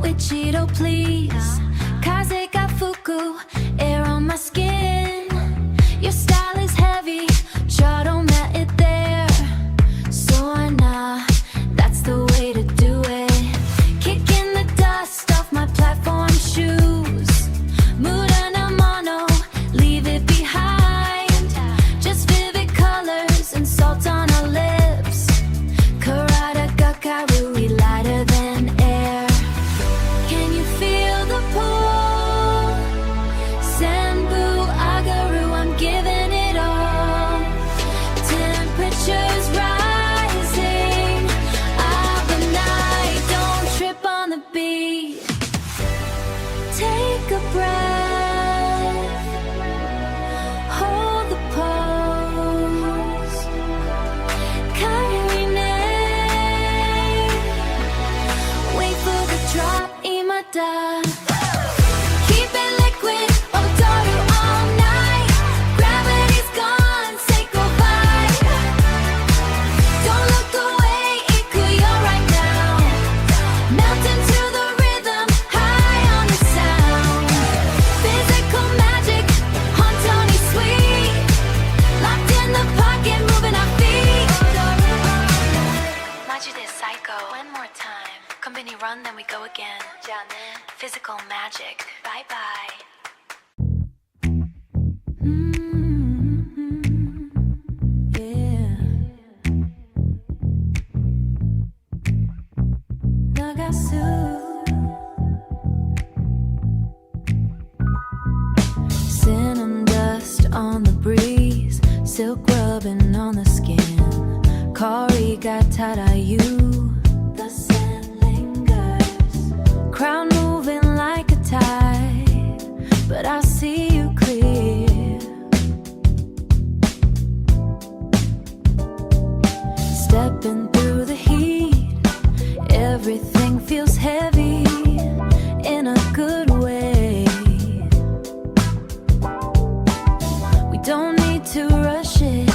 with Cheeto, please. Kaze ga fuku, air on my skin. Your style is heavy, charo met it there. So I know that's the way to do it. Kicking the dust off my platform shoes. Muda na mono, leave it behind. Just vivid colors and salt on our lips. Karada gakaru, we lighter than air. Can you feel the pull? Senbu agaru, I'm giving it all. Temperatures rising of the night. Don't trip on the beat. Take a breath. Hold the pose. Kairine. Wait for the drop, imada. Keep it liquid, otaru all night. Gravity's gone, say goodbye. Don't look away, ikuyo right now. Melt into the rhythm, high on the sound. Physical magic, Hontoni sweet. Locked in the pocket, moving our feet. Majide psycho, one more time. Company run, then we go again. Physical magic, bye bye. Yeah. Nagasu. Sin and dust on the breeze, silk rubbing on the skin. Kari got tarayu. The scent lingers. Crowd moving like a tide, but I see you clear. Stepping through the heat, everything feels heavy in a good way. We don't need to rush it,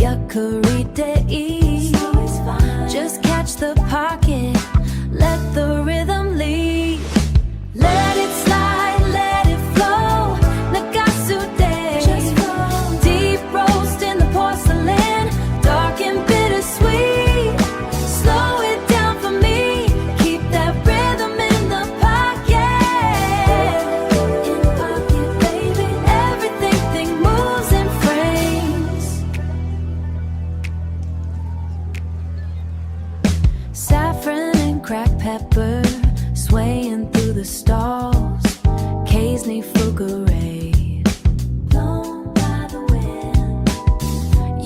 yakurite. Just catch the pocket, let the rhythm lead. Let it slide, let it flow. Nagasu day. Deep roast in the porcelain, dark and bittersweet. Slow it down for me, keep that rhythm in the pocket. In the pocket, baby. Everything moves in frames. Saffron and cracked pepper swaying through the stalls. Kaisni Fugare, blown by the wind.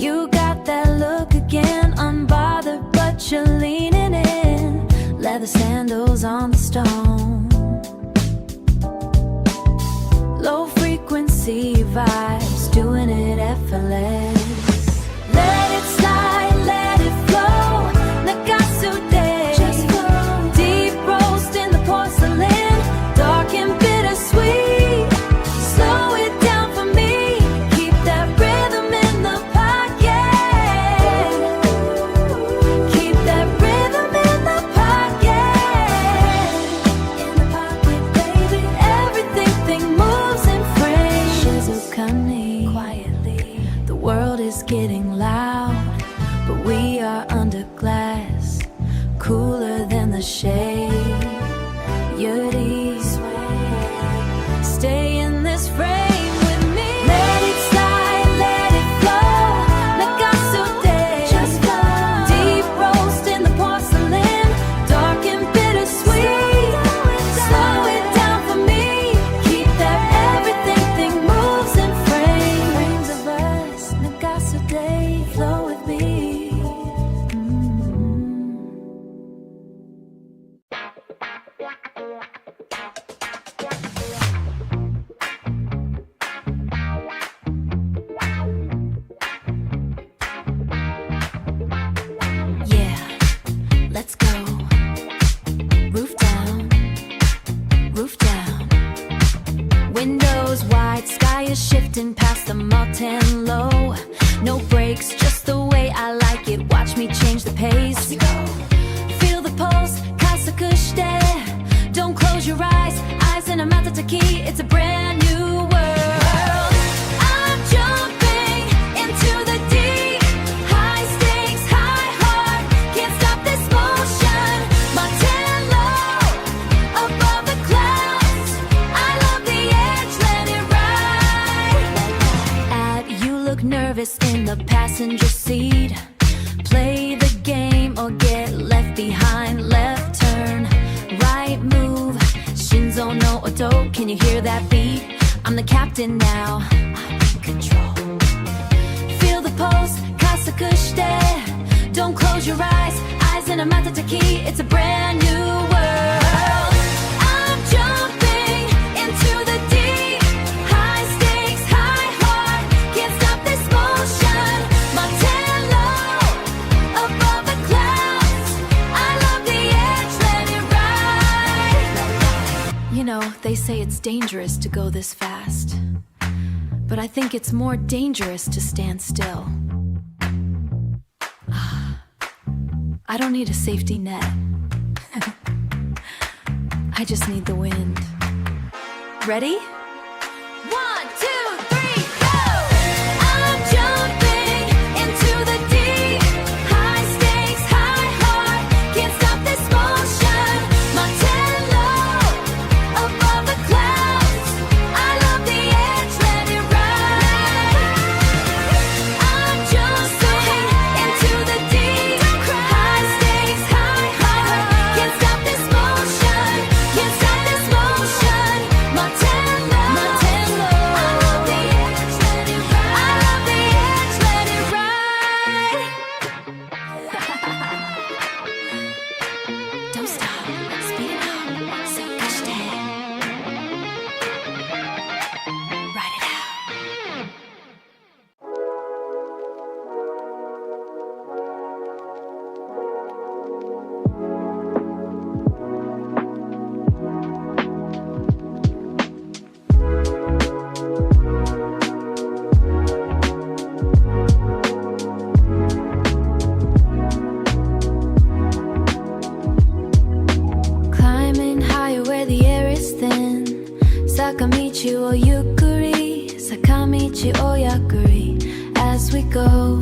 You got that look again, unbothered but you're leaning in. Leather sandals on the stone. Low frequency vibes, doing it effortless. Let it slide, let it flow. Nagasu day. Deep roast in the porcelain, dark and bittersweet. Slow it down for me, keep that rhythm in the pocket. Keep that rhythm in the pocket. In the pocket, baby. Everything moves in frames. Shizukani, quietly. The world is getting loud, but we are under glass, cooler than the shade. Yuri, stay in this frame with me. Let it slide, let it flow. Nagasu day. Deep roast in the porcelain, dark and bittersweet. Slow it down for me, keep that everything moves in frames. Frames of us, Nagasu day, flow with me. Yeah, let's go. Roof down, roof down. Windows wide, sky is shifting past the mountain low. No brakes, just the way I like it. Watch me change the pace. Feel the pulse, kasakushite. Don't close close your eyes, eyes in a mouth that's a key. It's a brand new world. I'm jumping into the deep, high stakes, high heart. Can't stop this motion. My tail low above the clouds. I love the edge, let it ride. You look nervous in the passenger seat. Play the game or get left behind. Left turn, right move. Shinzo no Oto, can you hear that beat? I'm the captain now, I'm in control. Feel the pulse, kasakushite. Don't close your eyes, eyes in a mouth that's a key. It's a brand new world. I'm jumping into the deep, high stakes, high heart. Can't stop this motion. My tail low above the clouds. I love the edge, let it ride. You know, they say it's dangerous to go this fast, but I think it's more dangerous to stand still. I don't need a safety net. I just need the wind. Ready? 1, 2, 3, go! I'm jumping into the deep, high stakes, high heart. Can't stop this motion. My tail low above the clouds. I love the edge, let it ride. I'm jumping into the deep, high stakes, high heart. Can't stop this motion. Can't stop this motion. My tail low. I love the edge, let it ride. I love the edge, let it ride. Don't stop, speed it up, so kashite. Ride it out. Climbing higher where the air is thin. Sakamichi o yukuri, sakamichi o yakuri. As we go,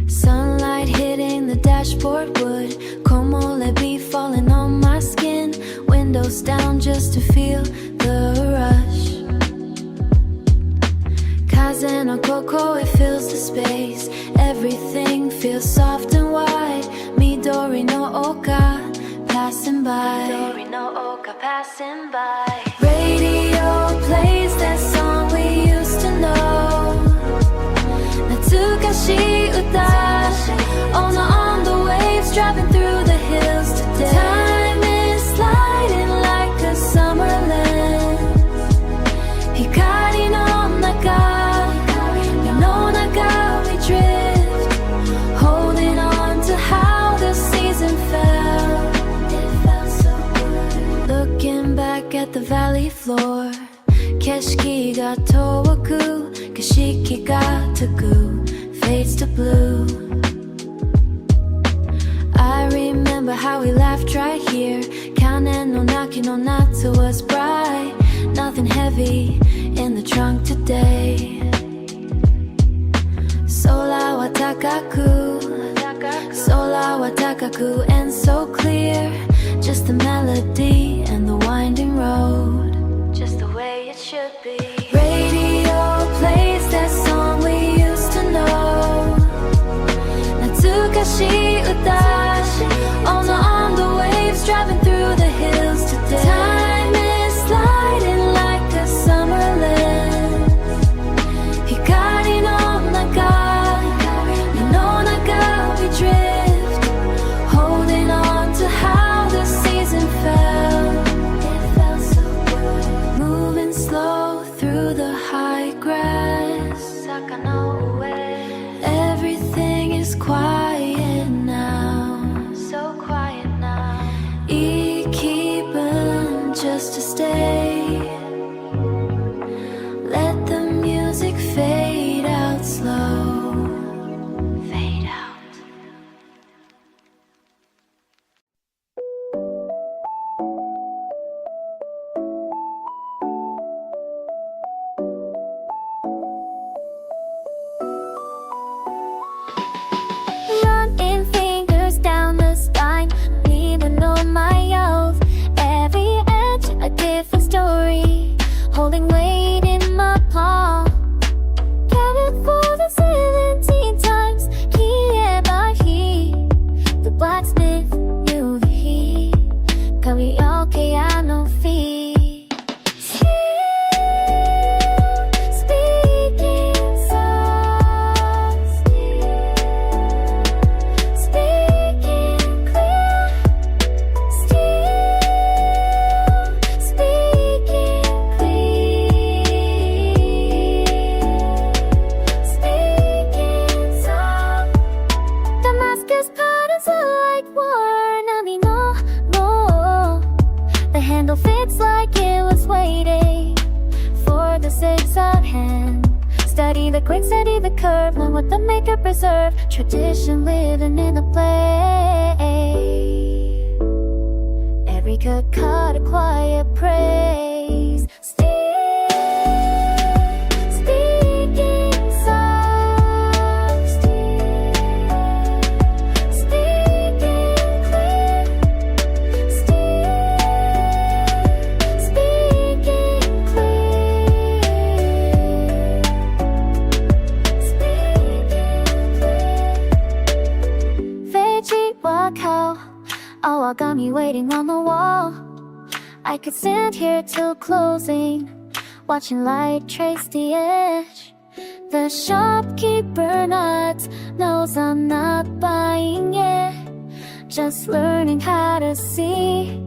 sunlight hitting the dashboard wood. Komole be falling on my skin. Windows down just to feel the rush. Kaze no koko, it fills the space. Everything feels soft and wide. Midori no oka, passing by. Midori no oka, passing by. Radio plays that song we used to know. Natsukashi uta. On the waves, driving through the hills today. Time is sliding like a summer lens. Hikari no naka, no naka we drift. Holding on to how the season felt. It felt so good. Looking back at the valley floor. Keshiki ga towaku, kashiki ga taku. Fades to blue. I remember how we laughed right here. Kanen no naki no natsu was bright. Nothing heavy in the trunk today. Sola wa takaku, sola wa takaku, and so clear. Just the melody and the winding road, just the way it should be. Radio plays that song we used to know. Natsukashi uta. On the waves, driving through the hills today. Time is sliding like a summer lens. Hikari no naka, no naka we drift. Holding on to how the season felt. It felt so good. Moving slow through the high grass. Everything is quiet now. So quiet now. Ikiban just to stay. Let the music fade out slow. Fade out. piano feet. The quick, steady, the curve, learn what the maker preserved. Tradition living in the play. Every good cut, a quiet praise. Speaking soft, speaking clear, speaking all got me waiting on the wall. I could stand here till closing, watching light trace the edge. The shopkeeper nods, knows I'm not buying it. Just learning how to see.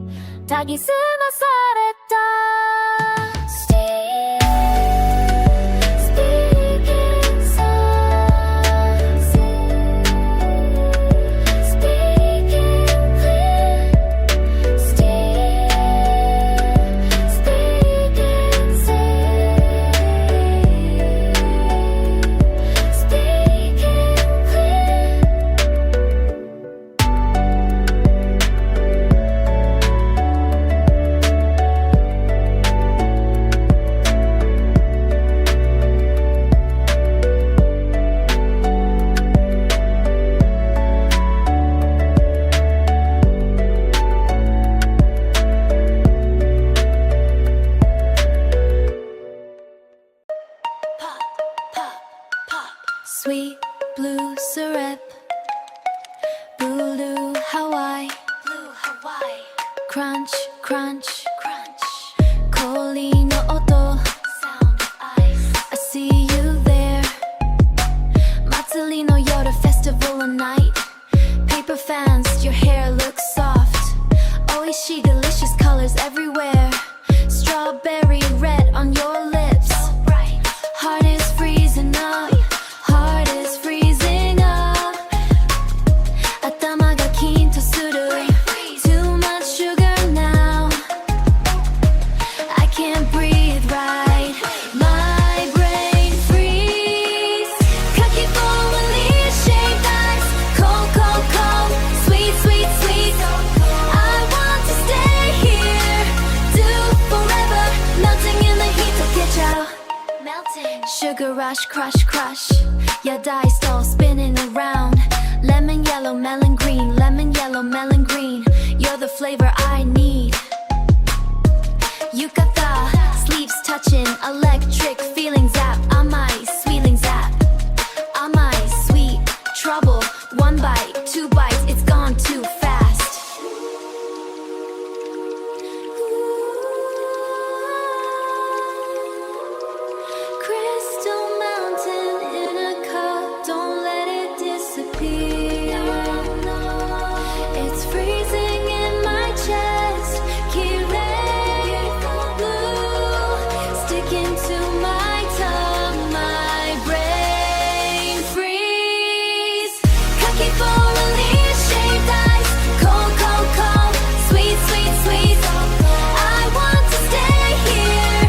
닭이 스마 살았다. Sweet blue syrup, blue Hawaii, crunch, crunch, crunch. Koli no oto, sound of ice. I see you there. Matsuri no yoru, festival of night. Paper fans, your hair looks soft. Oishi, delicious colors everywhere. Strawberry red on your lips. Heart is freezing up. Heart is freezing up. Atamaga kinto suru. Too much sugar now. I can't breathe right. My brain freeze. Kaki formally shaved ice. Cold, cold, cold. Sweet, sweet, sweet. I want to stay here. Do forever. Melting in the heat. Don't get out. Melting. Sugar rush, crush, crush. Your dice all spinning around. Lemon yellow, melon green. Lemon yellow, melon green. You're the flavor I need. Yukata, sleeves touching. Electric feeling zap. Amai, sweeling zap. Amai, sweet trouble. One bite, two bites. It's gone too fast. Crystal mountain in a cup, don't let it disappear. It's freezing in my chest, Kirei blue, sticking to my tongue, my brain freeze. Kaki formally shaved ice, cold, cold, cold, sweet, sweet, sweet. I want to stay here,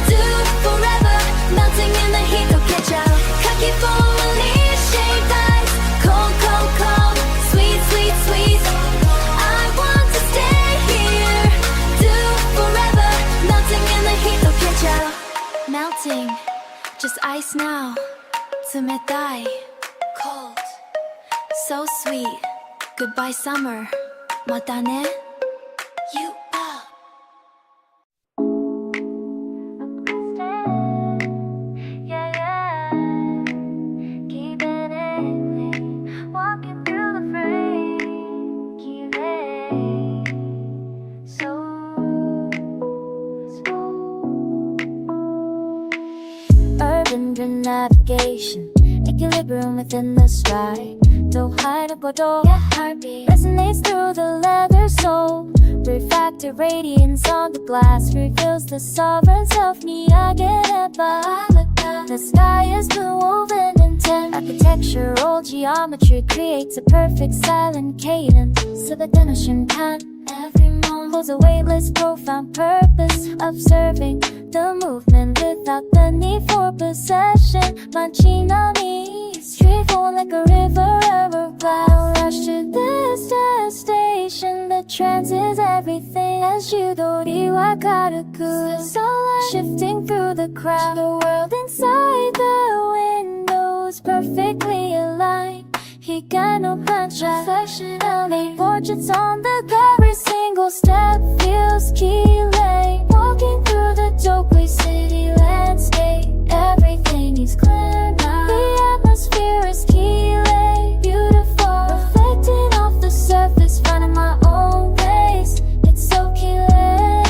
do forever, melting in the heat, don't get out. Kaki formally shaved ice, cold, cold, cold, sweet, sweet, sweet. I want to stay here, do forever, melting in the heat, don't get out. Melting, just ice now. Tsumetai, cold, so sweet. Goodbye summer, mata ne. You are. Yeah, yeah. Keeping it, walking through the frame. Keep it so equilibrium within the stride. The height of Bordeaux, heartbeat resonates through the leather sole. Refracted radiance on the glass reveals the sovereign self-Niagara. The sky is blue woven intent. Architectural geometry creates a perfect silent cadence. So the ocean can every moment holds a weightless, profound purpose. Observing the movement without the need for possession. Munching on ease, streetful like a river cloud. Rush to this destination. The trance is everything as you don't Iwakaraku. Sunlight shifting through the crowd. The world inside the windows perfectly aligned. Hikano plancha, reflection of main portraits on the every single step feels key-lay. Walking through the Dokley city landscape, everything is clear now. The atmosphere is key-lay, beautiful, reflecting off the surface, finding my own place. It's so key-lay,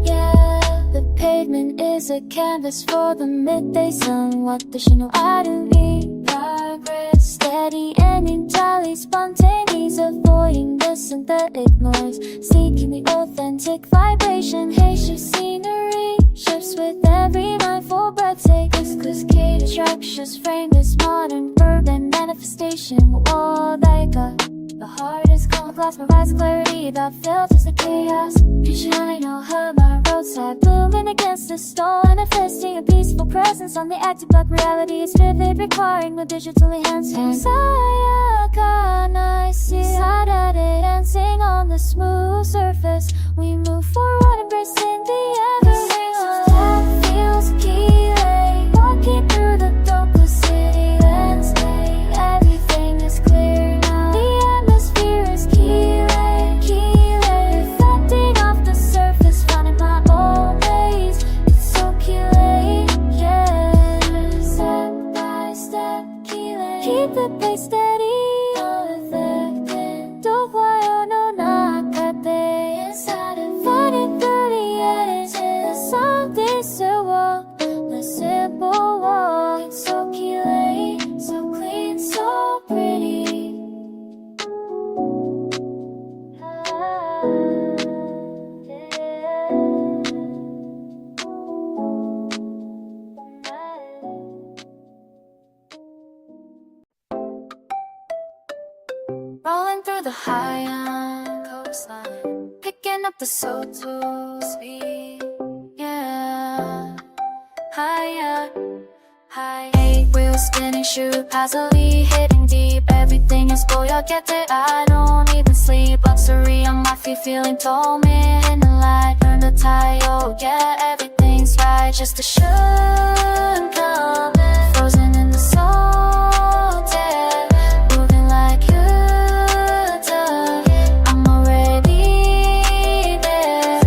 yeah. The pavement is a canvas for the midday sun. What does she know? I do need progress, steady and entirely spontaneous, avoiding the synthetic noise, seeking the authentic vibration. Haitian scenery shifts with every mindful breath. Take cascade structures frame this modern urban manifestation. All they got, the heart is calm, glass provides clarity that filters the chaos. Vision I know her, my roadside blooming against the storm, manifesting a peaceful presence on the active block. Reality is vivid, requiring no digital enhancement. Sayaka, I see Saturday dancing on the smooth surface. We move forward, embracing the everything. That feels key-lay, walking through the Dokley city landscape. Everything is clear now. The atmosphere is key-lay, reflecting off the surface, finding my own place. It's so key-lay, yeah. Step by step, key-lay. Keep the pace steady, unaffected. Dokwayo no nakate. Inside and fighting through the edges. Something so walk, the simple walk. It's so key-lay, so clean, so pretty. Rolling through the high coastline, picking up the Soto speed, yeah. Higher, high. 8 wheels spinning, shoot passively, hitting deep. Everything is boyakete, I don't even sleep. Luxury on my feet, feeling torment in the light. Turn the tide, oh yeah, everything's right. Just a should come in, frozen in the salt, yeah. Moving like you do, I'm already there.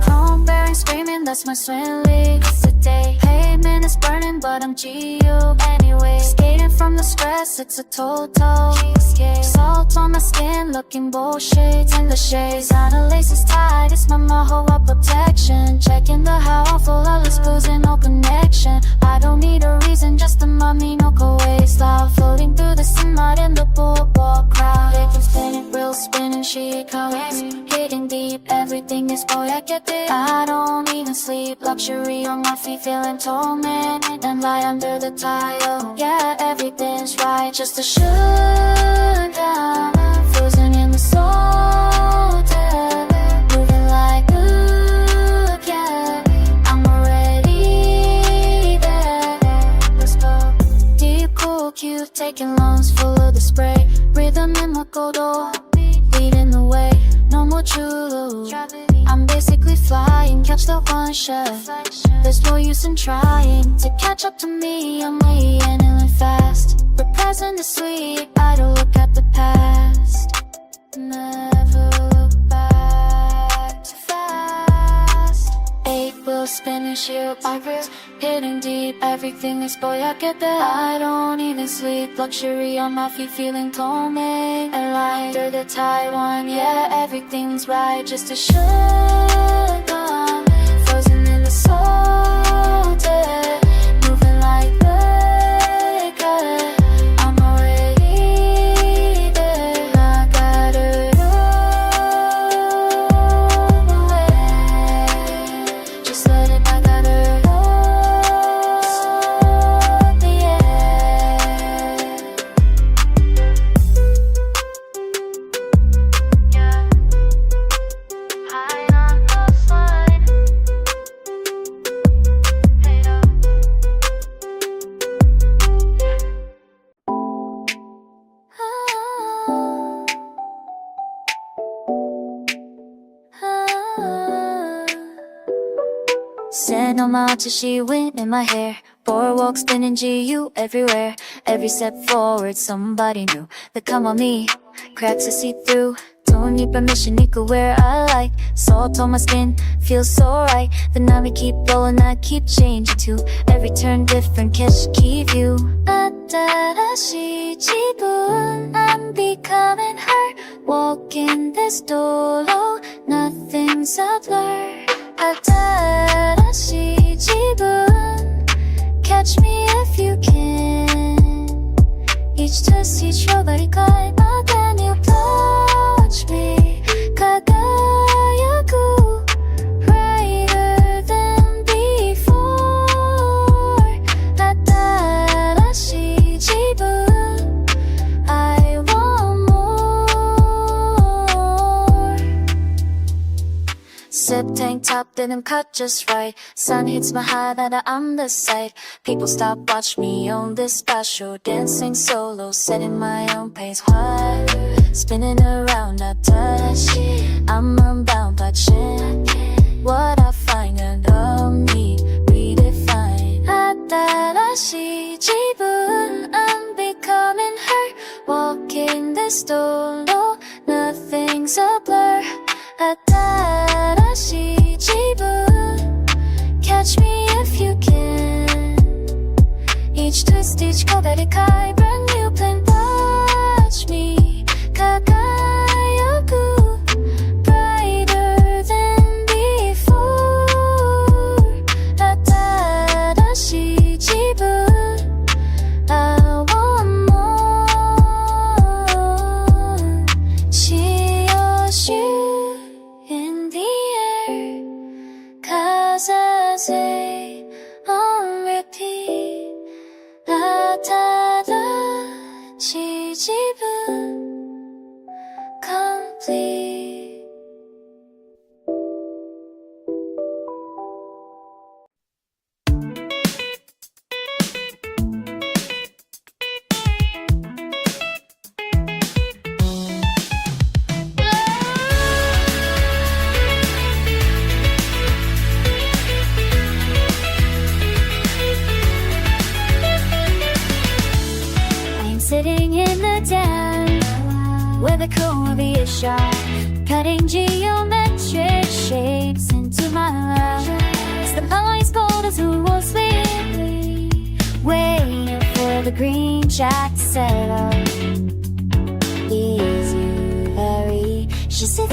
Home bearing, screaming, that's my swim league. Today, pavement is burning, but I'm G.U. anyway. Skating from the stress, it's a total escape. Salt on my skin, looking bullshit in the shades. Not a lace is tight, it's my Mahoa protection. Checking the house, full of the booze and no connection. I don't need a reason, just a mummy, no co-waste. Floating through the mud in the boardwalk crowd. Victim spinning, wheels spinning, she comes hitting deep, everything is boy, I get it. I don't even sleep, luxury on my feet, feeling tormented. And lie under the tile, yeah, everything's right. Just a should down, frozen in the salt, yeah. Moving like good, yeah. I'm already there. Let's go. Deep, cool, cute, taking lungs full of the spray. Rhythm in my kodo, leading the way. No more chulu, I'm basically flying, catch the one shot. There's no use in trying to catch up to me, I'm way ending fast. The present is sweet, I don't look at the past. Never look back too fast. 8 wheels spinning, shield my wrist, hitting deep, everything is boy, I get that. I don't even sleep, luxury on my feet, feeling tormented. And lie under the Taiwan, yeah, everything's right. Just a sugar, frozen in the salt, yeah. Moving like Vegas, Sand on my to she wind in my hair. Boardwalk spinning GU everywhere. Every step forward, somebody new. They come on me, cracks I see through. Don't need permission, you could wear I like. Salt on my skin, feels so right. The night we keep rolling, I keep changing too. Every turn different, catch key view. 다시 지분 I'm becoming her. Walking this dolo, nothing's a blur. 다시 지분 Catch me if you can. Each twist, each roll, but then you touch me. 가까이고 brighter than before. 다시 지분 I want more. Sip tank top, denim cut just right. Sun hits my heart and I'm the sight. People stop, watch me on this special. Dancing solo, setting my own pace. Why? Spinning around, I touch. I'm unbound by chance. What I find under me, redefine. 다시 지분 I'm becoming her. Walking this solo, nothing's a blur. 다시 지분 Catch me if you can. Each twist, each go that it kai. Brand new plan, watch me. 가까이고 brighter than before. 다시 지분 I want more. Just you in the air. 'Cause I say on repeat. 다시 지분 complete. Sitting in the den with a Columbia shot, cutting geometric shapes into my life. The ice cold as who will sleep, waiting for the green jack to settle. Easy, hurry, she said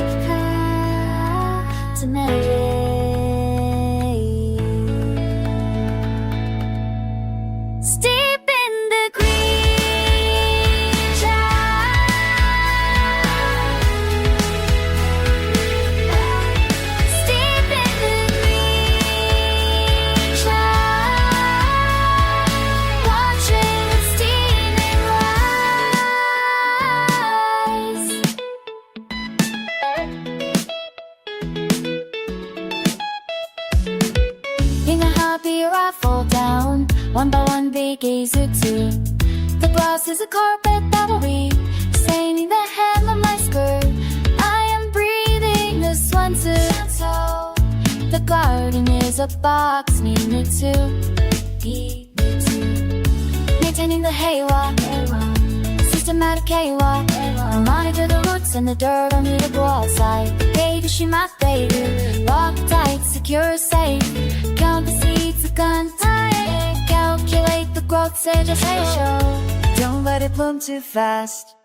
to marry. One by one, big easy too. The blouse is a carpet that will read, staining the hem of my skirt. I am breathing this one too. The garden is a box, need me to maintaining the haywalk, systematic haywalk. Monitor the roots and the dirt under the go outside. Baby, she my baby. Lock tight, secure, safe. Count the seeds, the gun tight. Calculate the growth, say just show. Don't let it bloom too fast.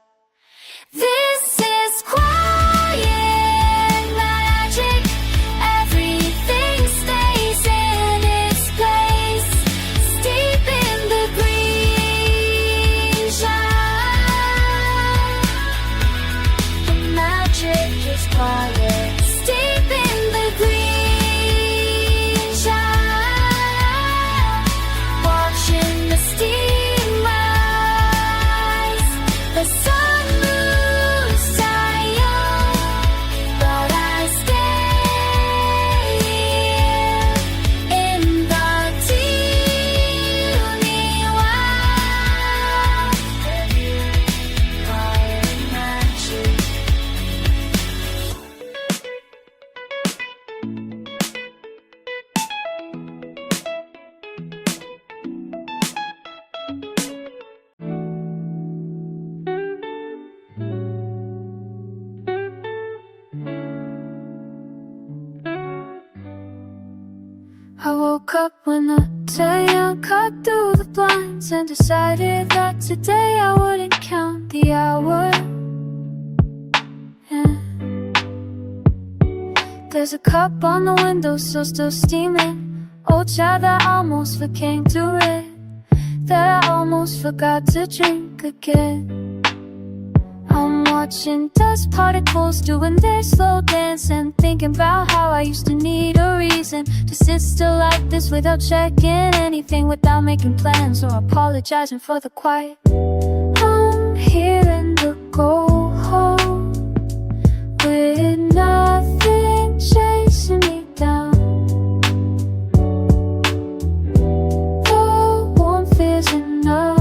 This is quiet magic. Everything stays in its place. Steep in the green shine. The magic is quiet. Steep in the green shine. Watching the steam rise. The sun moves, I woke up when the tail cut through the blinds and decided that today I wouldn't count the hours. Yeah. There's a cup on the windowsill still steaming. Old chai that almost became too red, that I almost forgot to drink again. I'm watching dust particles doing their slow dance and thinking about how I used to need a reason to sit still like this without checking anything, without making plans or apologizing for the quiet. I'm hearing the go home with nothing chasing me down. The warmth is enough,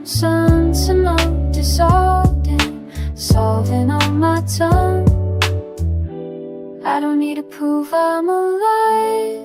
some to know, dissolving on my tongue. I don't need to prove I'm alive.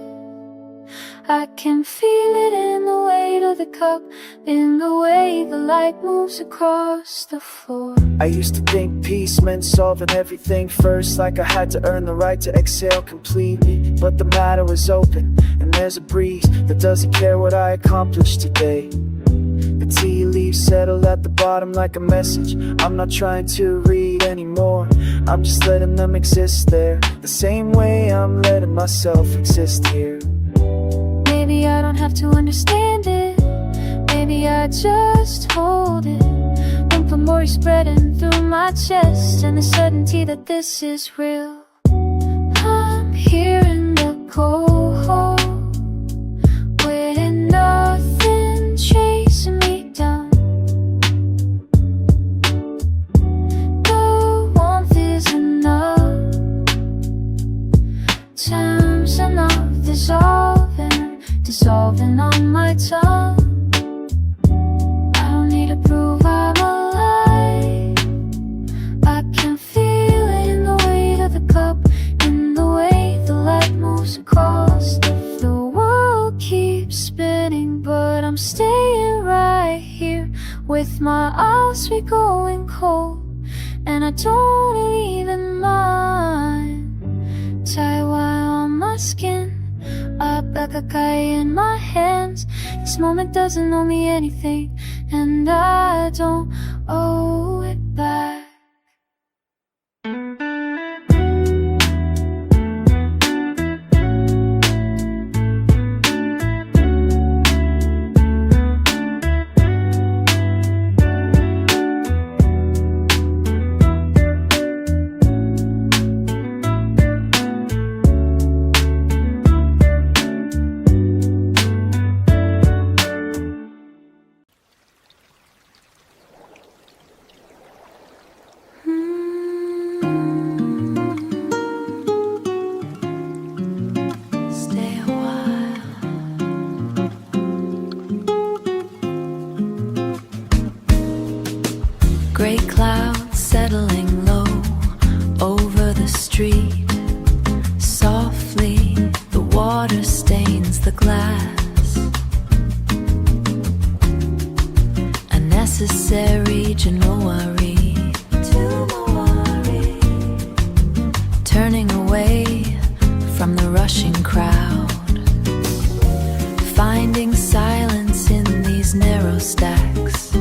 I can feel it in the weight of the cup, in the way the light moves across the floor. I used to think peace meant solving everything first, like I had to earn the right to exhale completely. But the matter was open, and there's a breeze that doesn't care what I accomplish today. The tea leaves settled at the bottom like a message I'm not trying to read anymore. I'm just letting them exist there, the same way I'm letting myself exist here. Maybe I don't have to understand it, maybe I just hold it. Lump of memory spreading through my chest, and the certainty that this is real. I'm hearing the cold with nothing chasing me down. The warmth is enough, time's enough, dissolving on my tongue. I don't need to prove I'm alive. I can feel it in the weight of the cup, in the way the light moves across the floor. The world keeps spinning, but I'm staying right here with my eyes going cold, and I don't even mind. Tie wire on my skin, Abakakai in my hands. This moment doesn't owe me anything, and I don't owe it back. Gray clouds settling low over the street. Softly, the water stains the glass. A necessary January, turning away from the rushing crowd, finding silence in these narrow stacks.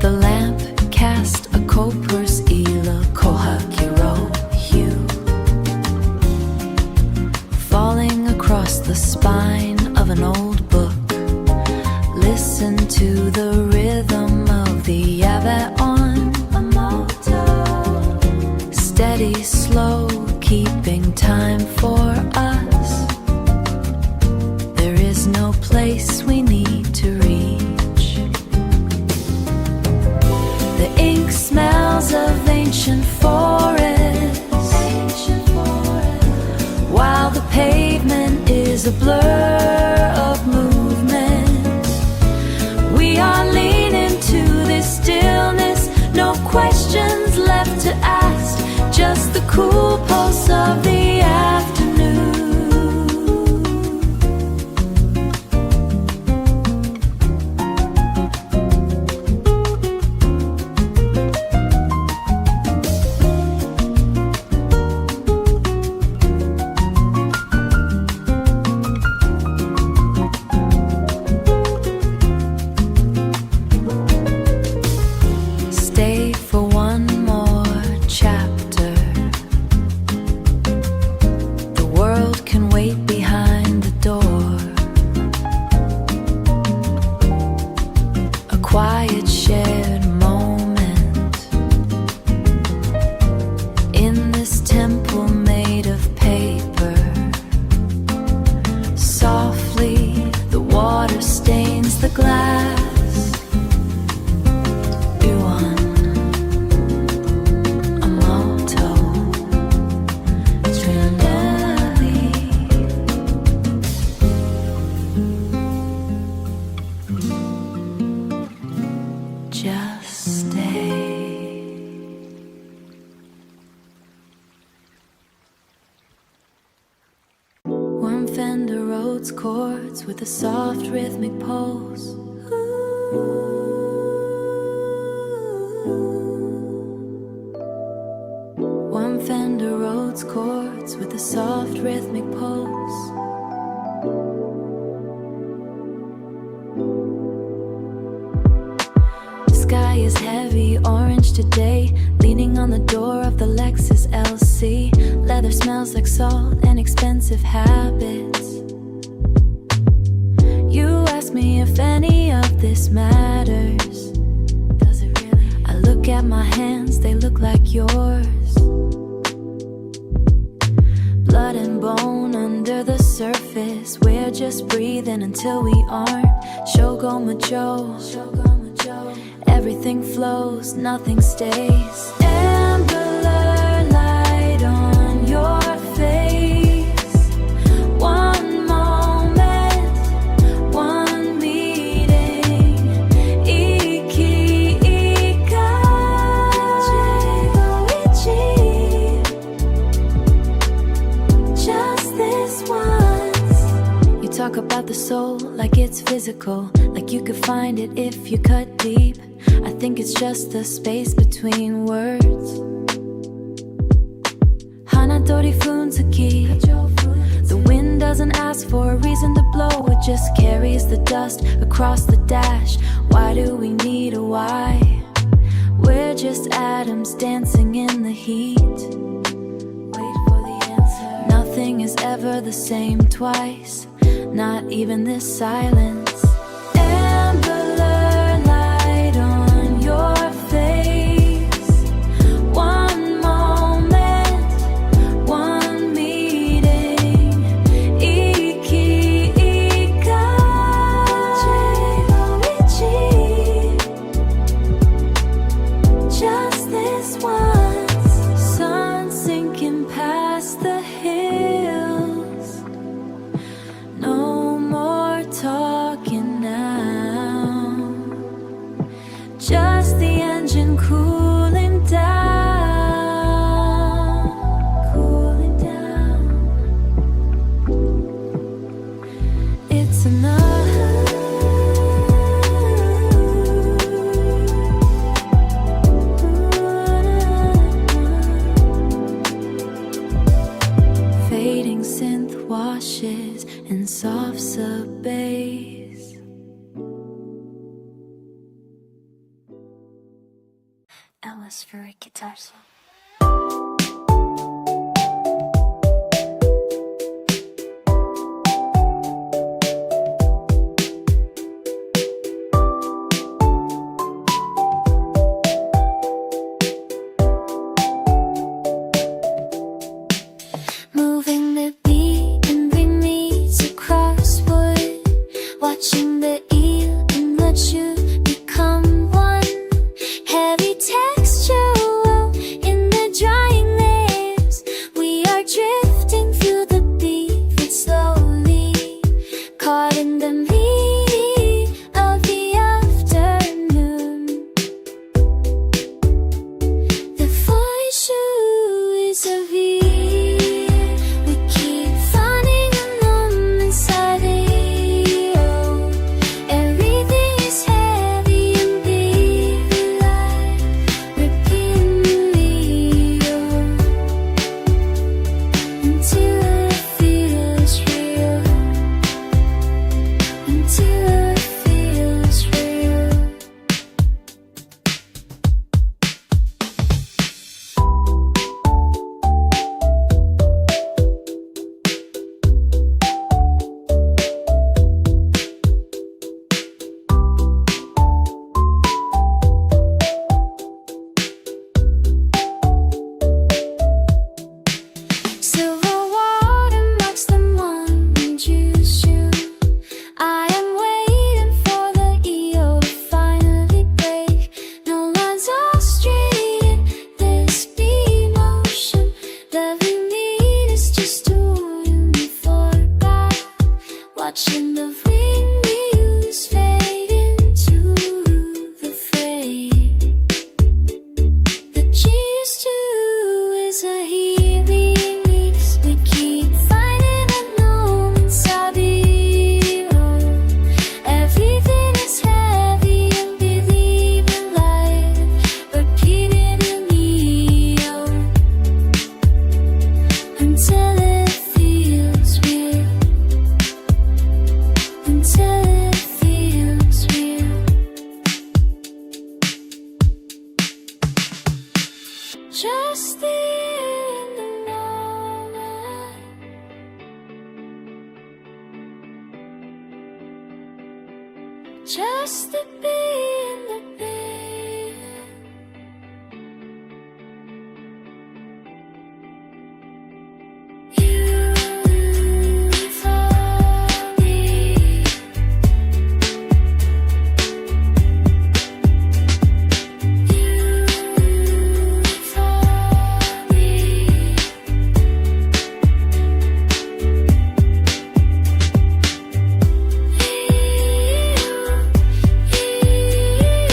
The lamp cast a copper's ila kohakiro hue, falling across the spine of an old book. Listen to the rhythm of the yabe on a moto, steady, slow, keeping time for us. There is no place we need to reach. The ink smells of ancient forests, while the pavement is a blur of movement. We are leaning to this stillness, no questions left to ask, just the cool pulse of the afternoon. temple made of paper. Softly, the water stains the glass. Fender Rhodes chords with a soft rhythmic pulse. One Fender Rhodes chords with a soft rhythmic pulse. The sky is heavy orange today, leaning on the door of the Lexus LC. Leather smells like salt and expensive habits. You ask me if any of this matters. Does it really? I look at my hands, they look like yours. Blood and bone under the surface. We're just breathing until we aren't. Shogo Majo. Everything flows, nothing stays. Amber light on your face. One moment, one meeting. Iki ichi. Just this once. You talk about the soul like it's physical, like you could find it if you cut deep. I think it's just the space between words. Hanatori Funsuki. The wind doesn't ask for a reason to blow, it just carries the dust across the dash. Why do we need a why? We're just atoms dancing in the heat. Wait for the answer. Nothing is ever the same twice, not even this silence. Atmospheric guitar solo. Moving the beat and bring me to crosswood. Watching the eel and let you become one. Heavy texture silver watermarks the morning dew soon. I am waiting for the EO to finally break. No lines are straight in this emotion. That we need is just to warn me for back. Watching the windmills fade into the fray. The cheers to is a healing mix. We keep finding unknown inside the road. Everything is heavy and believing light. Repeating in neo until it feels real. Until it feels real. Just the in the moment. Just the be in the beat. You for me. You for me.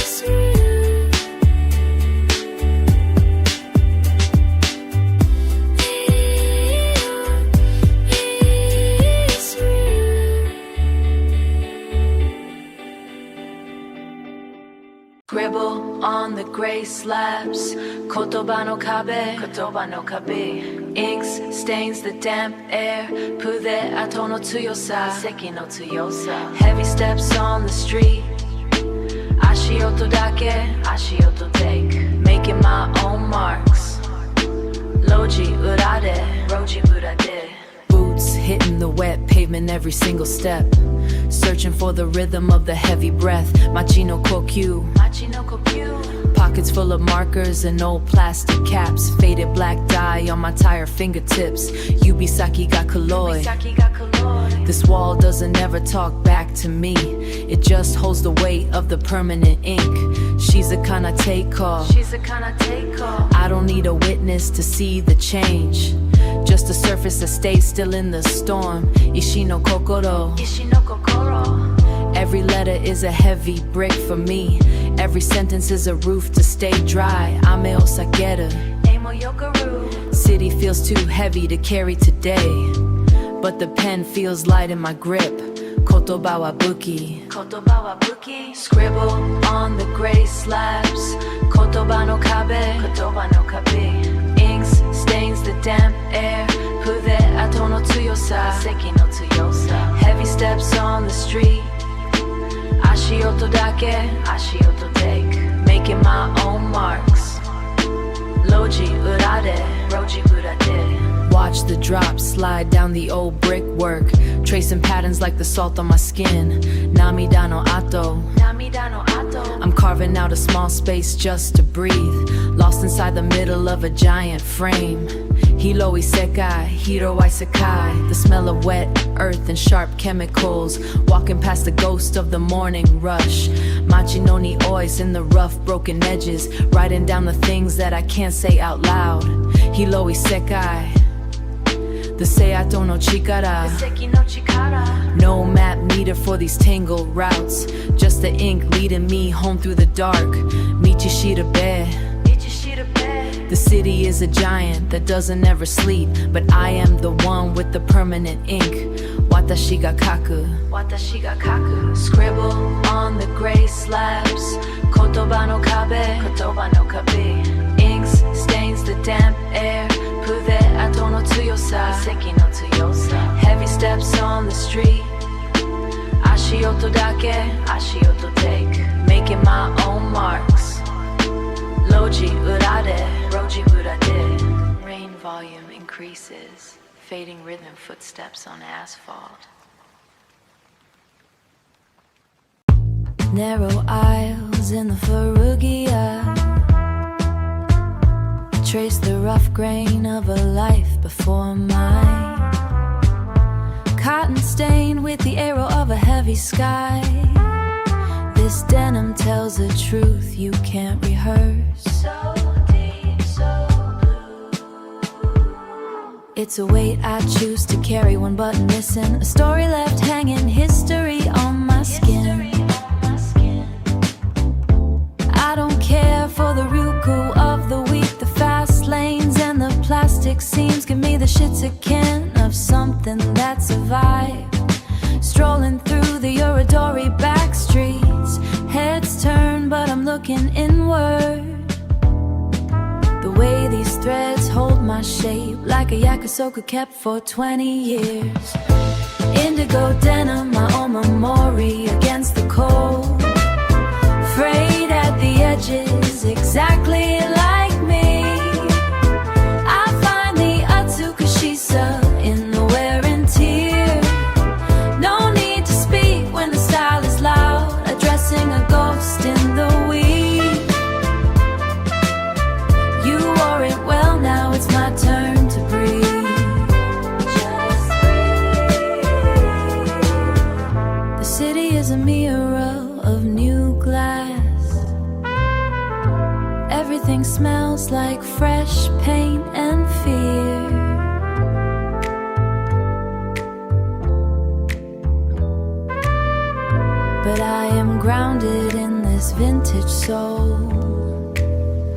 Is real. Is real. Scribble on the gray slabs, kotoba no kabe. Inks stains the damp air, pude ato no tsuyosa, seki no tsuyosa. Heavy steps on the street, ashioto dake, ashioto take. Making my own marks, loji urade. Boots hitting the wet pavement every single step. Searching for the rhythm of the heavy breath. Machi no kokyu. Pockets full of markers and old plastic caps. Faded black dye on my tired fingertips. Yubisaki ga koloi. This wall doesn't ever talk back to me. It just holds the weight of the permanent ink. She's a kinda take call. I don't need a witness to see the change. Just a surface that stays still in the storm. Ishi no kokoro. Every letter is a heavy brick for me. Every sentence is a roof to stay dry. Ame o sakeru. City feels too heavy to carry today, but the pen feels light in my grip. Kotoba wa buki. Scribble on the gray slabs. Kotoba no kabe. Inks stains the damp air. Pude ato no tsuyosa, seki no tsuyosa. Heavy steps on the street. Ashioto dake, ashioto take. Making my own marks. Loji urade. Watch the drops slide down the old brickwork, tracing patterns like the salt on my skin. Namida no ato. I'm carving out a small space just to breathe, lost inside the middle of a giant frame. Hiro isekai, hiro isekai. The smell of wet earth and sharp chemicals, walking past the ghost of the morning rush. Machi no nioi in the rough broken edges, writing down the things that I can't say out loud. Hiro isekai, the seato no chikara. No map needed for these tangled routes, just the ink leading me home through the dark. Michishira be. The city is a giant that doesn't ever sleep, but I am the one with the permanent ink. Watashi ga kaku. Scribble on the gray slabs. Kotoba no kabe. Inks stains the damp air. Pude ato no tsuyosa, seki no tsuyosa. Heavy steps on the street. Ashioto dake, ashioto take. Making my own marks. Loji urade. Rain volume increases, fading rhythm footsteps on asphalt. Narrow aisles in the Farugia, trace the rough grain of a life before mine. Cotton stained with the arrow of a heavy sky. This denim tells a truth you can't rehearse. So deep, so blue. It's a weight I choose to carry, one button missing, a story left hanging, history on my skin. I don't care for the Ryuku of the week, the fast lanes and the plastic seams. Give me the shits again of something that's a vibe. Strolling through the Uridori back streets, heads turn but I'm looking inward. The way these threads hold my shape, like a yakisoku kept for 20 years. Indigo denim, my omamori against the cold. Frayed at the edges, exactly like me. I find the Atsukashisa in the wear and tear. No need to speak when the style is loud, addressing a ghost in the weed. You wore it well, now it's my turn to breathe. Just breathe. The city is a mirror of new glass. Everything smells like fresh paint and fear. But I am grounded in this vintage soul.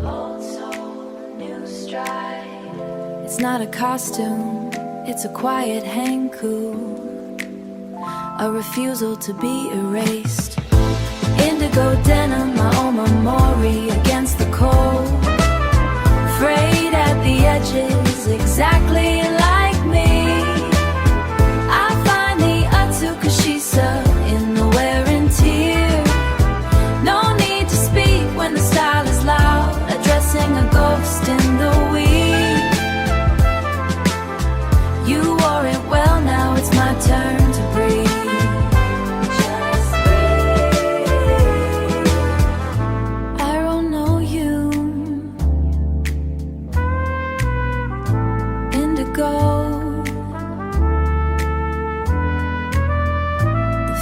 Old soul, new stride. It's not a costume, it's a quiet haiku. A refusal to be erased. Indigo denim, my omamori against the cold. Frayed at the edges, exactly like me. I find the Atsukashisa in the wear and tear. No need to speak when the style is loud, addressing a ghost in the weed. You wore it well, now it's my turn to breathe.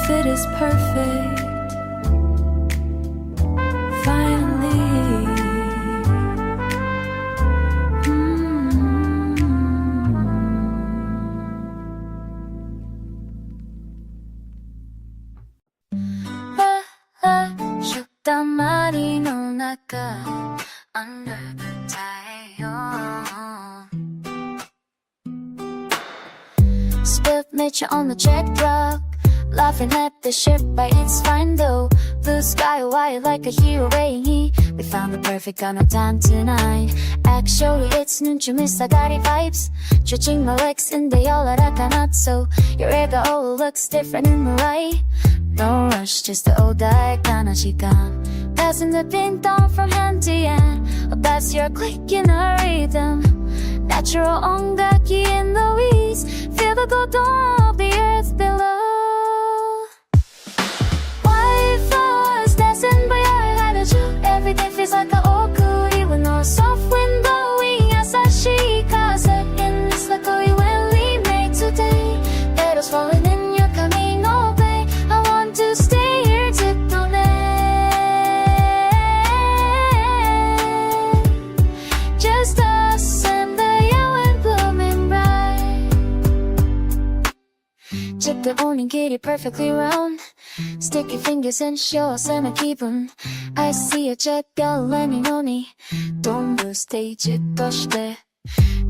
Fit is perfect. Finally. 슛단마리 너 나가 under the tail. Spilled nature on the check rock. Laughing at the ship, but it's fine though. Blue sky, white like a hero rainy. We found the perfect kind of time tonight. Actually, it's 눈치 misagari vibes. Stretching my legs and they all are not so. Your ego all looks different in the light. No rush, just the old kind of 시간. Passing the ping pong from hand to hand. Oh, that's your click in a rhythm. Natural ongaki in the weeds. Feel the go dawn of the earth below. Everything feels like an okuri with no soft wind blowing Asashi Kaze in this luckily when we made today. Petals falling in your camino bay. I want to stay here till just us and the yellow and blooming bright. Check the morning kitty perfectly round. Stick your fingers and show us in a 기분. I see a jet gallery noni. Don't lose stage it toshite.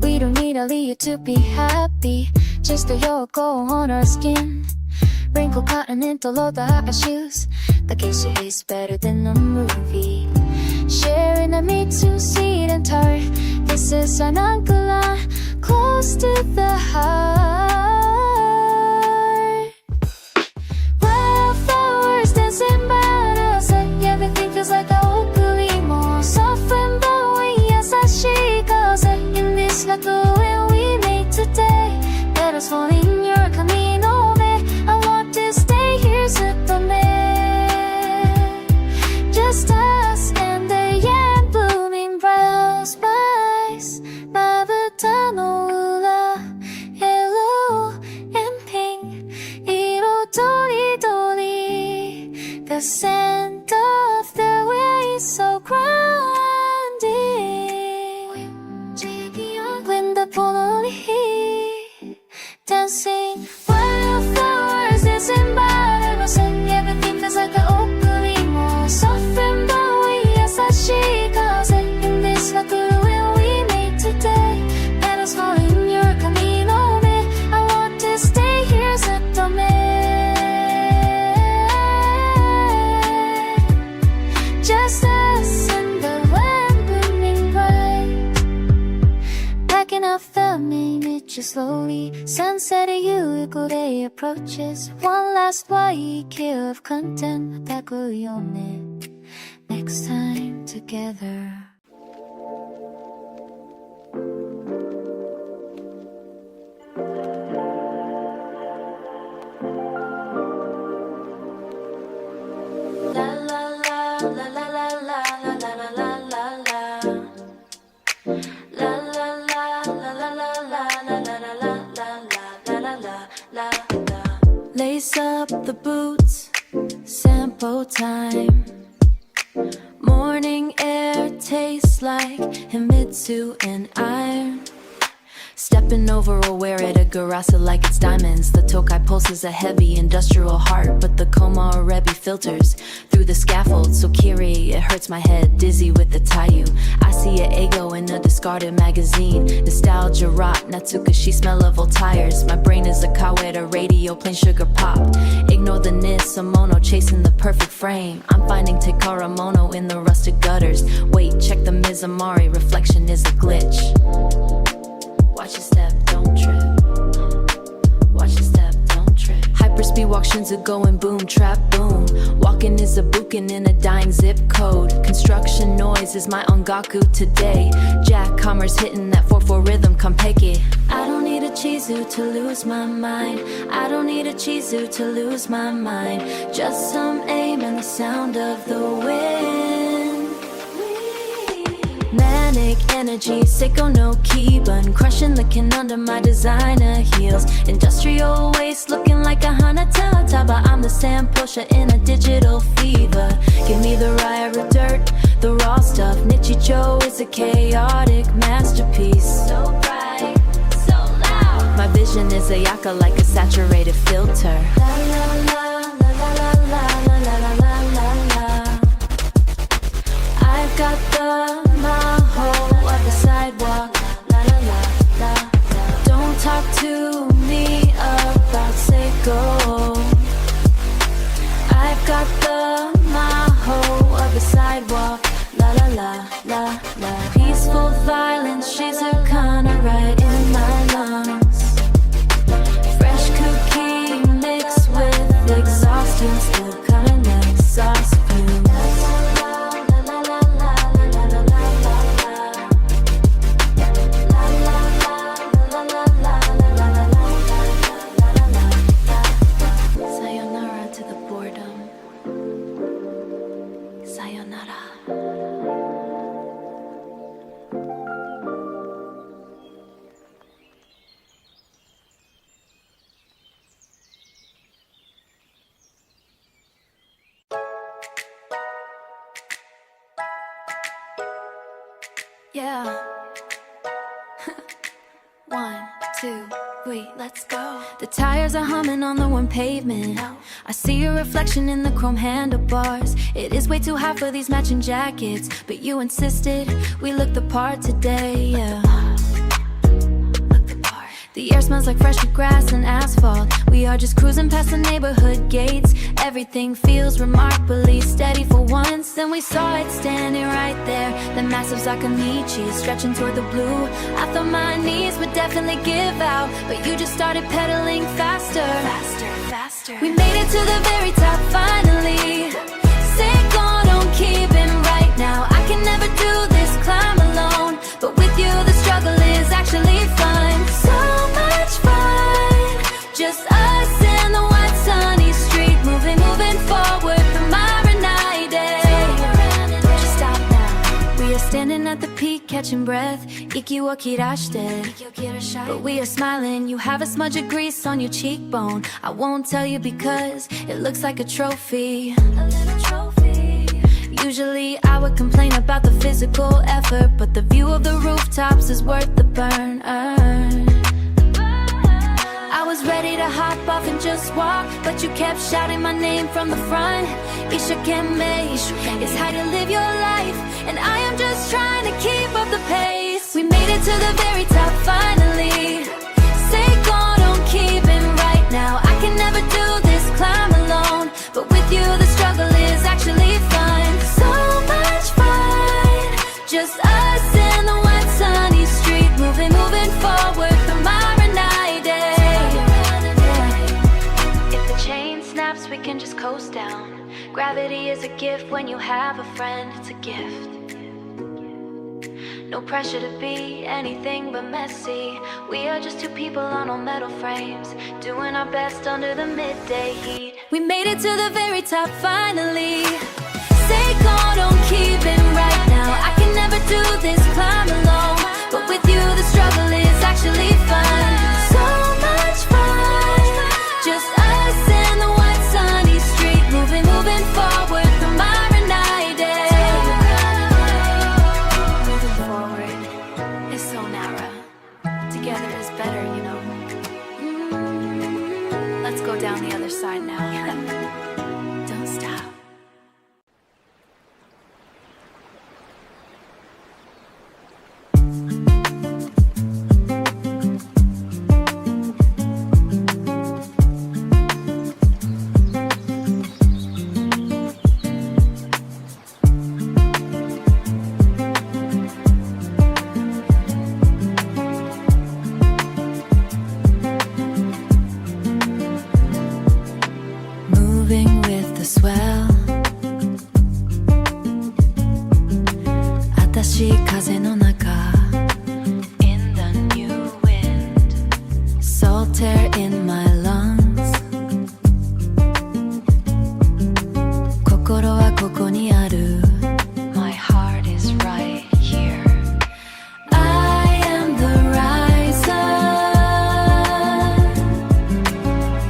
We don't need a lead to be happy. Just a yoko on our skin. Wrinkle cotton into loda shoes. The case is better than a movie. Sharing a me to seat and tart. This is an uncle close to the heart. Dancing by us, everything feels like a okurimo. Soft and blowing, yasashi kaze in this lucky when we made today. Petals falling in your camino bay. I want to stay here, zutome. Just us and the yam blooming brown spice. enough the minute you slowly sunset you equal day approaches. One last week of content that will own it next time together. Lace up the boots, sample time. Morning air tastes like Himitsu and iron. Stepping over will wear it a Garasa like it's diamonds. The Tokai pulses a heavy industrial heart, but the Koma Orebi filters through the scaffold. So Kiri, it hurts my head, dizzy with the Taiyu. I see an ego in a discarded magazine. Nostalgia rot, Natsuka, she smell of old tires. My brain is a Kaweta radio, plain sugar pop. Ignore the Nisamono, chasing the perfect frame. I'm finding Tekara Mono in the rusted gutters. Wait, check the Mizumari, reflection is a glitch. Watch your step, don't trip. Watch your step, don't trip. Hyperspeed walk Shinzo and boom, trap boom. Walking is a bukin in a dying zip code. Construction noise is my ongaku today. Jack Commerce hitting that 4/4 rhythm, Kampeki. I don't need a Chizu to lose my mind. I don't need a Chizu to lose my mind. Just some aim and the sound of the wind. Manic energy, Seiko no Kiban. Crushing the kin under my designer heels. Industrial waste looking like a Hanatata, but I'm the Sam Pusher in a digital fever. Give me the rare dirt, the raw stuff. Nichicho is a chaotic masterpiece. So bright, so loud. My vision is a yaka like a saturated filter. La la la la la la la la la la la la. I've got the maho of the sidewalk. La la la la la. Don't talk to me about Seiko. I've got the maho of the sidewalk. La la la la la. Peaceful violence, she's a kinda right in my lungs. Fresh cookie mixed with exhaustion, still kinda exhaust fumes. Yeah. 1, 2, 3, let's go. The tires are humming on the warm pavement. I see a reflection in the chrome handlebars. It is way too hot for these matching jackets, but you insisted we look the part today. Yeah. The air smells like fresh grass and asphalt. We are just cruising past the neighborhood gates. Everything feels remarkably steady for once. Then we saw it standing right there, the massive Zakamichi stretching toward the blue. I thought my knees would definitely give out, but you just started pedaling faster. Faster, faster. We made it to the very top finally. Seiko, don't keep it right now. I can never do this climb alone, but with you the struggle is actually fun. So much fun, just us in the white sunny street, moving forward from our night day. Don't you stop now. We are standing at the peak, catching breath. Iki wo kirashite, but we are smiling. You have a smudge of grease on your cheekbone. I won't tell you because it looks like a trophy. A little trophy. Usually I would complain about the physical effort, but the view of the rooftops is worth the burn. I was ready to hop off and just walk, but you kept shouting my name from the front. Ishakeme, it's how you live your life, and I am just trying to keep up the pace. We made it to the very top finally. Seiko, don't keep it right now. I can never do this climb alone, but with you the struggle is actually fun. So much fun, just us in the white sunny street, moving forward. coast down. Gravity is a gift when you have a friend, it's a gift. No pressure to be anything but messy. We are just two people on old metal frames, doing our best under the midday heat. We made it to the very top finally. Say go, don't keep it right now. I can never do this climb alone, but with you the struggle is actually fun. So much fun, just us and the white sunny street, moving forward from our night day. Moving forward is so narrow. Together is better, you know. Let's go down the other side now. Don't stop. Moving with the swell. 新しい風の中 In the new wind. Salt air in my lungs. 心はここにある My heart is right here. I am the riser.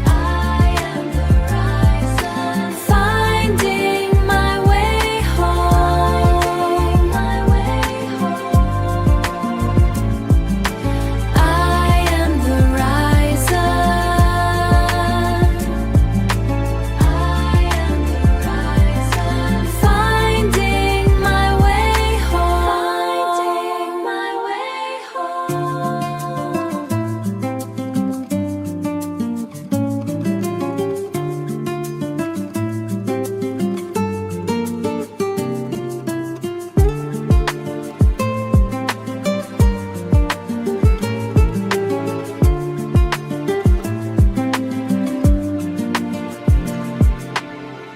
I am the riser. Finding my way home. My way home. I am the riser. I am the riser. Finding my way home. Finding my way home.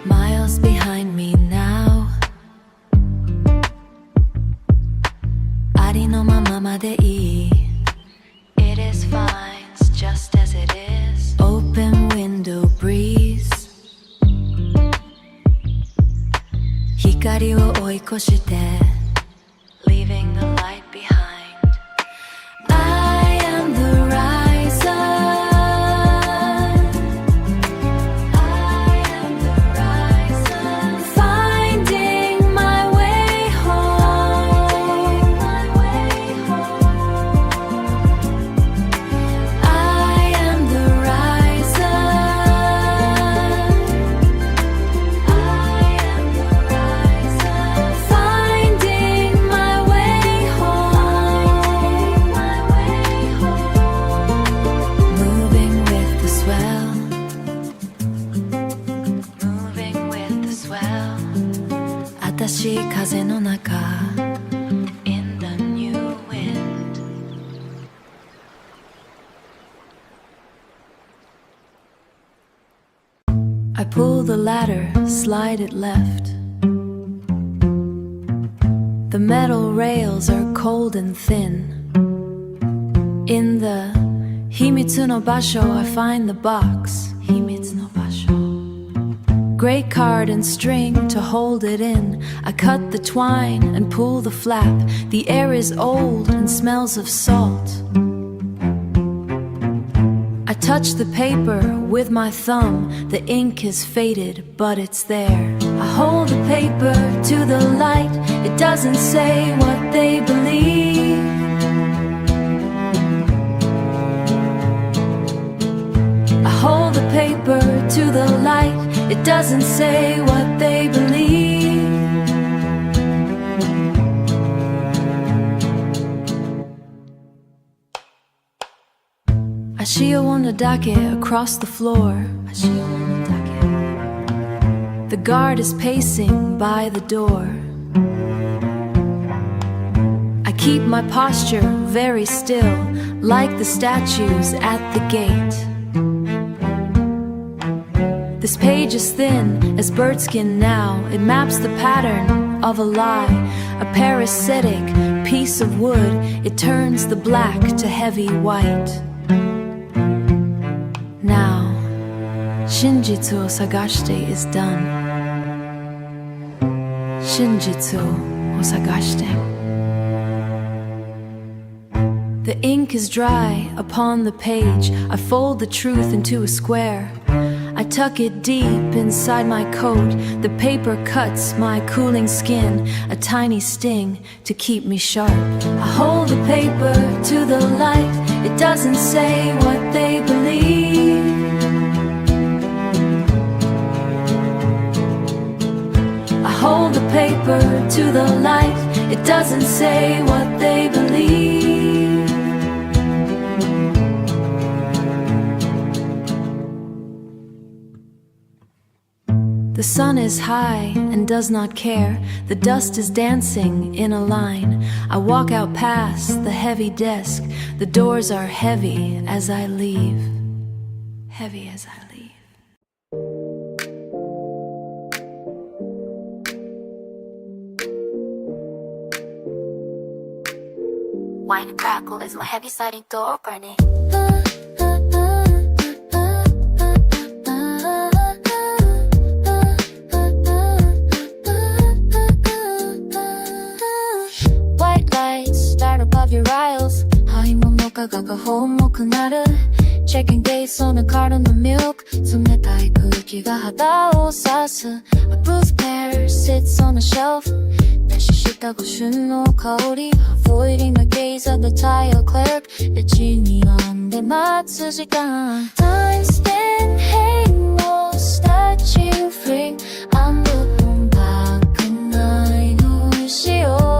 Miles behind me now. ありのままでいい It is fine, it's just as it is. Open window breeze. 光を追い越して Leaving the light behind. I am the riser. I am the riser. Finding my way home. My way home. I am the riser. I am the riser. Finding my way home. My way home. Moving with the swell. Moving with the swell. 新しい風の中 In the new wind. I pull the ladder, slide it left. The metal rails are cold and thin. In the Himitsu no basho, I find the box. Himitsu no basho. Gray card and string to hold it in. I cut the twine and pull the flap. The air is old and smells of salt. I touch the paper with my thumb. The ink is faded, but it's there. I hold the paper to the light. It doesn't say what they believe. I hold the paper to the light. It doesn't say what they believe. Ashio on the dake across the floor. The guard is pacing by the door. I keep my posture very still, like the statues at the gate. This page is thin as bird skin now. It maps the pattern of a lie, a parasitic piece of wood. It turns the black to heavy white. Now, Shinjitsu o sagashite is done. Shinjitsu o sagashite. The ink is dry upon the page. I fold the truth into a square. I tuck it deep inside my coat. The paper cuts my cooling skin, a tiny sting to keep me sharp. I hold the paper to the light. It doesn't say what they believe. I hold the paper to the light. It doesn't say what they believe. The sun is high and does not care. The dust is dancing in a line. I walk out past the heavy desk. The doors are heavy as I leave. Heavy as I leave. Wine and crackle is my heavy sliding door burning. Your aisles 灰物価格重くなる Checking days on a carton of milk 冷たい空気が肌を刺す A bruised pear sits on a shelf 熱した御朱の香り Avoiding the gaze of the tile clerk レジに並んで待つ時間 Time spent hating will start you free I'm looking back and I knowしよう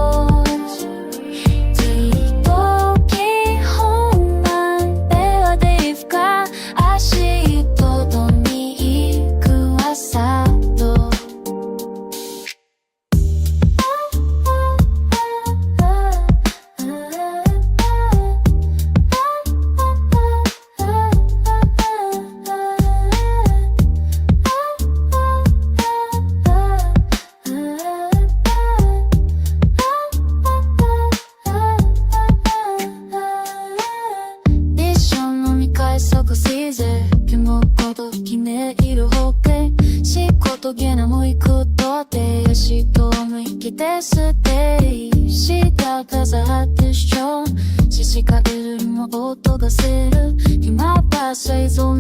水族